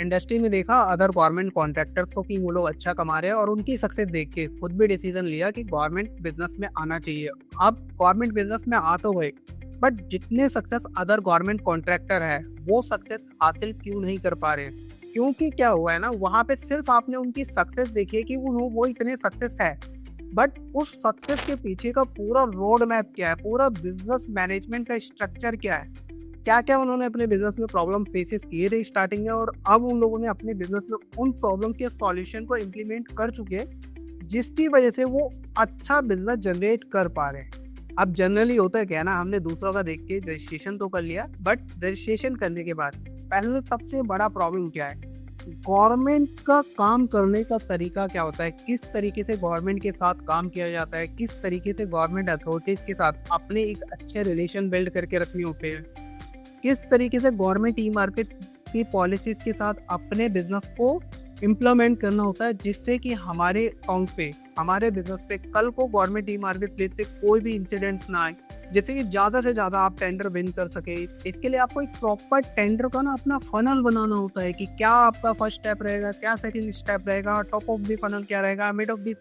Industry में देखा other government contractors को कि वो लोग अच्छा कमा रहे हैं और उनकी सक्सेस देख के खुद भी डिसीजन लिया कि गवर्नमेंट बिजनेस में आना चाहिए। अब गवर्नमेंट बिजनेस में आ तो गए, बट जितने सक्सेस अदर गवर्नमेंट कॉन्ट्रैक्टर है वो सक्सेस हासिल क्यों नहीं कर पा रहे? क्योंकि क्या हुआ है ना, वहां पे सिर्फ आपने उनकी सक्सेस देखी है कि वो इतने सक्सेस है, बट उस सक्सेस के पीछे का पूरा रोड मैप क्या है, पूरा बिजनेस मैनेजमेंट का स्ट्रक्चर क्या है, क्या क्या उन्होंने अपने बिजनेस में प्रॉब्लम फेसेस किए थे स्टार्टिंग में, और अब उन लोगों ने अपने बिजनेस में उन प्रॉब्लम के सॉल्यूशन को इम्प्लीमेंट कर चुके हैं जिसकी वजह से वो अच्छा बिजनेस जनरेट कर पा रहे हैं। अब जनरली होता है क्या ना, हमने दूसरों का देख के रजिस्ट्रेशन तो कर लिया, बट रजिस्ट्रेशन करने के बाद पहले सबसे बड़ा प्रॉब्लम क्या है, गवर्नमेंट का काम करने का तरीका क्या होता है, किस तरीके से गवर्नमेंट के साथ काम किया जाता है, किस तरीके से गवर्नमेंट अथॉरिटीज के साथ अपने एक अच्छे रिलेशन बिल्ड करके रखने होते हैं, किस तरीके से गवर्नमेंट ई मार्केट की पॉलिसीज के साथ अपने बिजनेस को इम्प्लीमेंट करना होता है जिससे कि हमारे अकाउंट पे, हमारे बिजनेस पे कल को गवर्नमेंट ई मार्केट प्लेस से कोई भी इंसिडेंट्स ना आए, जैसे कि ज़्यादा से ज़्यादा आप टेंडर विन कर सके। इसके लिए आपको एक प्रॉपर टेंडर का ना अपना फनल बनाना होता है कि क्या आपका फर्स्ट स्टेप रहेगा, क्या सेकंड स्टेप रहेगा, टॉप ऑफ द फनल क्या रहेगा, मिड ऑफ द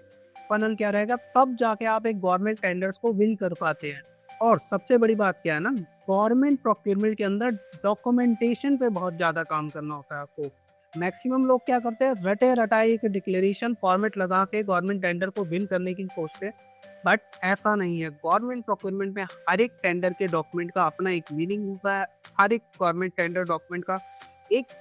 फनल क्या रहेगा, तब जाके आप एक गवर्नमेंट टेंडर्स को विन कर पाते हैं। और सबसे बड़ी बात क्या है ना, गवर्नमेंट प्रोक्योरमेंट के अंदर डॉक्यूमेंटेशन पे बहुत ज़्यादा काम करना होता है आपको। मैक्सिमम लोग क्या करते हैं, रटे रटाई एक डिक्लेरेशन फॉर्मेट लगा के गवर्नमेंट टेंडर को विन करने की सोचते हैं, बट ऐसा नहीं है। गवर्नमेंट प्रोक्योरमेंट में हर एक टेंडर के डॉक्यूमेंट का अपना एक मीनिंग होता है, हर एक गवर्नमेंट टेंडर डॉक्यूमेंट का एक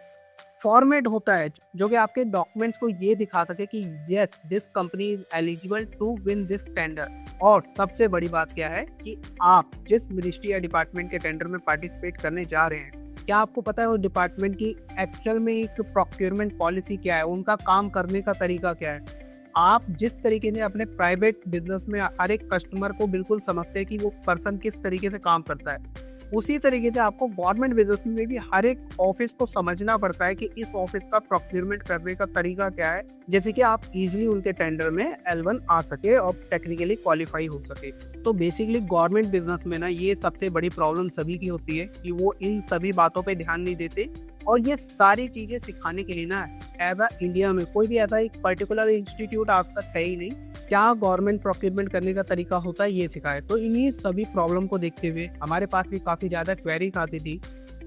फॉर्मेट होता है जो कि आपके डॉक्यूमेंट्स को ये दिखा सके कि yes this company is eligible to win this tender. और सबसे बड़ी बात क्या है कि आप जिस मिनिस्ट्री या डिपार्टमेंट के टेंडर में पार्टिसिपेट करने जा रहे हैं, क्या आपको पता है उस डिपार्टमेंट की एक्चुअल में एक प्रोक्योरमेंट पॉलिसी क्या है, उनका काम करने का तरीका क्या है। आप जिस तरीके से अपने प्राइवेट बिजनेस में हर एक कस्टमर को बिल्कुल समझते हैं कि वो पर्सन किस तरीके से काम करता है, उसी तरीके से आपको गवर्नमेंट बिजनेस में भी हर एक ऑफिस को समझना पड़ता है कि इस ऑफिस का प्रोक्योरमेंट करने का तरीका क्या है, जैसे कि आप इजीली उनके टेंडर में L1 आ सके और टेक्निकली क्वालिफाई हो सके। तो बेसिकली गवर्नमेंट बिजनेस में ना ये सबसे बड़ी प्रॉब्लम सभी की होती है कि वो इन सभी बातों पे ध्यान नहीं देते। और ये सारी चीजें सिखाने के लिए ना एज इंडिया में कोई भी ऐसा एक पर्टिकुलर इंस्टीट्यूट आज तक है ही नहीं क्या गवर्नमेंट प्रोक्योरमेंट करने का तरीका होता है ये सिखाए। तो इन्हीं सभी प्रॉब्लम को देखते हुए हमारे पास भी काफ़ी ज़्यादा क्वेरीज आती थी।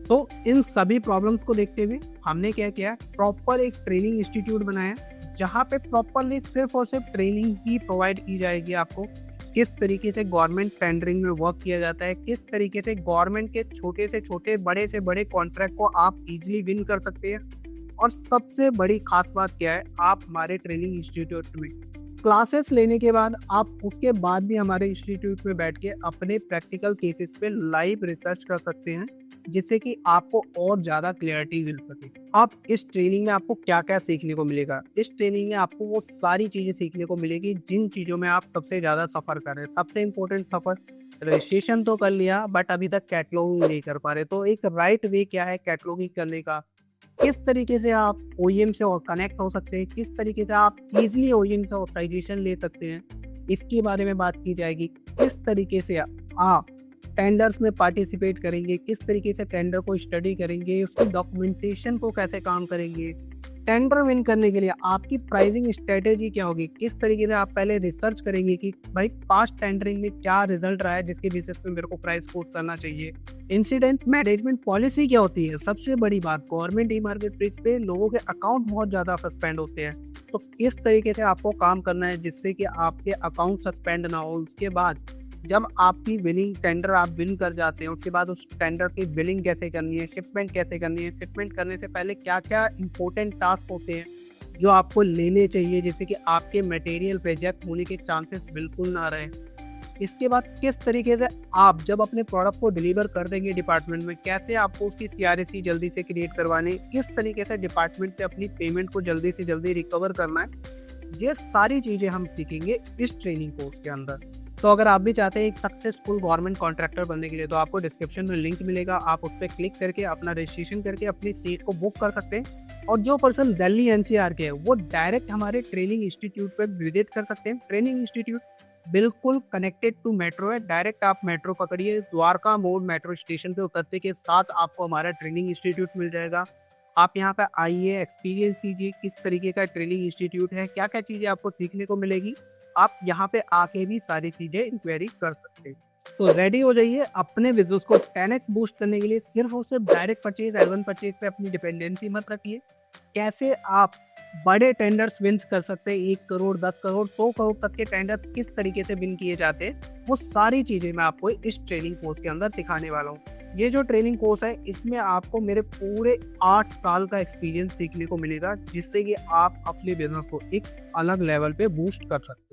तो इन सभी प्रॉब्लम्स को देखते हुए हमने क्या किया, प्रॉपर एक ट्रेनिंग इंस्टीट्यूट बनाया जहाँ पे प्रॉपरली सिर्फ और सिर्फ ट्रेनिंग ही प्रोवाइड की जाएगी आपको, किस तरीके से गवर्नमेंट टेंडरिंग में वर्क किया जाता है, किस तरीके से गवर्नमेंट के छोटे से छोटे बड़े से बड़े कॉन्ट्रैक्ट को आप इजीली विन कर सकते हैं। और सबसे बड़ी खास बात क्या है, आप हमारे ट्रेनिंग इंस्टीट्यूट में क्लासेस लेने के बाद आप उसके बाद भी हमारे इंस्टीट्यूट में बैठ के अपने प्रैक्टिकल केसेस पे लाइव रिसर्च कर सकते हैं जिससे कि आपको और ज़्यादा क्लियरिटी मिल सके। अब इस ट्रेनिंग में आपको क्या क्या सीखने को मिलेगा, इस ट्रेनिंग में आपको वो सारी चीज़ें सीखने को मिलेगी जिन चीज़ों में आप सबसे ज़्यादा सफ़र कर रहे हैं। सबसे इम्पोर्टेंट सफ़र, रजिस्ट्रेशन तो कर लिया बट अभी तक कैटलॉगिंग नहीं कर पा रहे, तो एक राइट वे क्या है कैटलॉगिंग करने का, किस तरीके से आप OEM से कनेक्ट हो सकते हैं, किस तरीके से आप इजीली OEM से ऑथराइजेशन ले सकते हैं, इसके बारे में बात की जाएगी। किस तरीके से आप टेंडर्स में पार्टिसिपेट करेंगे, किस तरीके से टेंडर को स्टडी करेंगे, उसकी डॉक्यूमेंटेशन को कैसे काम करेंगे, टेंडर विन करने के लिए आपकी प्राइसिंग स्ट्रेटेजी क्या होगी, किस तरीके से आप पहले रिसर्च करेंगे कि भाई पास्ट टेंडरिंग में क्या रिजल्ट रहा है जिसके बेसिस पे मेरे को प्राइस कोट करना चाहिए, इंसिडेंट मैनेजमेंट पॉलिसी क्या होती है। सबसे बड़ी बात, गवर्नमेंट ई मार्केट प्लेस पे लोगों के अकाउंट बहुत ज़्यादा सस्पेंड होते हैं, तो किस तरीके से आपको काम करना है जिससे कि आपके अकाउंट सस्पेंड ना हो। उसके बाद जब आपकी बिलिंग टेंडर आप बिल कर जाते हैं, उसके बाद उस टेंडर की बिलिंग कैसे करनी है, शिपमेंट कैसे करनी है, शिपमेंट करने से पहले क्या क्या इंपॉर्टेंट टास्क होते हैं जो आपको लेने चाहिए जिससे कि आपके मटेरियल रिजेक्ट होने के चांसेस बिल्कुल ना रहे। इसके बाद किस तरीके से आप जब अपने प्रोडक्ट को डिलीवर कर देंगे डिपार्टमेंट में, कैसे आपको उसकी CRSC जल्दी से क्रिएट करवानी, किस तरीके से डिपार्टमेंट से अपनी पेमेंट को जल्दी से जल्दी रिकवर करना है, ये सारी चीज़ें हम सीखेंगे इस ट्रेनिंग कोर्स के अंदर। तो अगर आप भी चाहते हैं एक सक्सेसफुल गवर्नमेंट कॉन्ट्रैक्टर बनने के लिए, तो आपको डिस्क्रिप्शन में लिंक मिलेगा, आप उस पर क्लिक करके अपना रजिस्ट्रेशन करके अपनी सीट को बुक कर सकते हैं। और जो पर्सन दिल्ली NCR के है वो डायरेक्ट हमारे ट्रेनिंग इंस्टीट्यूट पर विजिट कर सकते हैं। ट्रेनिंग इंस्टीट्यूट बिल्कुल कनेक्टेड टू मेट्रो है, डायरेक्ट आप मेट्रो पकड़िए, द्वारका मोड़ मेट्रो स्टेशन पे उतरते के साथ आपको हमारा ट्रेनिंग इंस्टीट्यूट मिल जाएगा। आप यहाँ पे आइए, एक्सपीरियंस कीजिए किस तरीके का ट्रेनिंग इंस्टीट्यूट है, क्या क्या चीज़ें आपको सीखने को मिलेगी। आप यहाँ पे आके भी सारी चीज़ें इंक्वायरी कर सकते हैं। तो रेडी हो जाइए अपने बिजनेस को 10x बूस्ट करने के लिए। सिर्फ और सिर्फ डायरेक्ट परचेज, एल1 परचेज पे अपनी डिपेंडेंसी मत रखिए। कैसे आप बड़े टेंडर्स विन कर सकते हैं, 1 करोड़, 10 करोड़, 100 करोड़ तक के टेंडर्स किस तरीके से विन किए जाते हैं, वो सारी चीज़ें मैं आपको इस ट्रेनिंग कोर्स के अंदर सिखाने वाला हूँ। ये जो ट्रेनिंग कोर्स है, इसमें आपको मेरे पूरे 8 साल का एक्सपीरियंस सीखने को मिलेगा, जिससे कि आप अपने बिजनेस को एक अलग लेवल पे बूस्ट कर सकते हैं।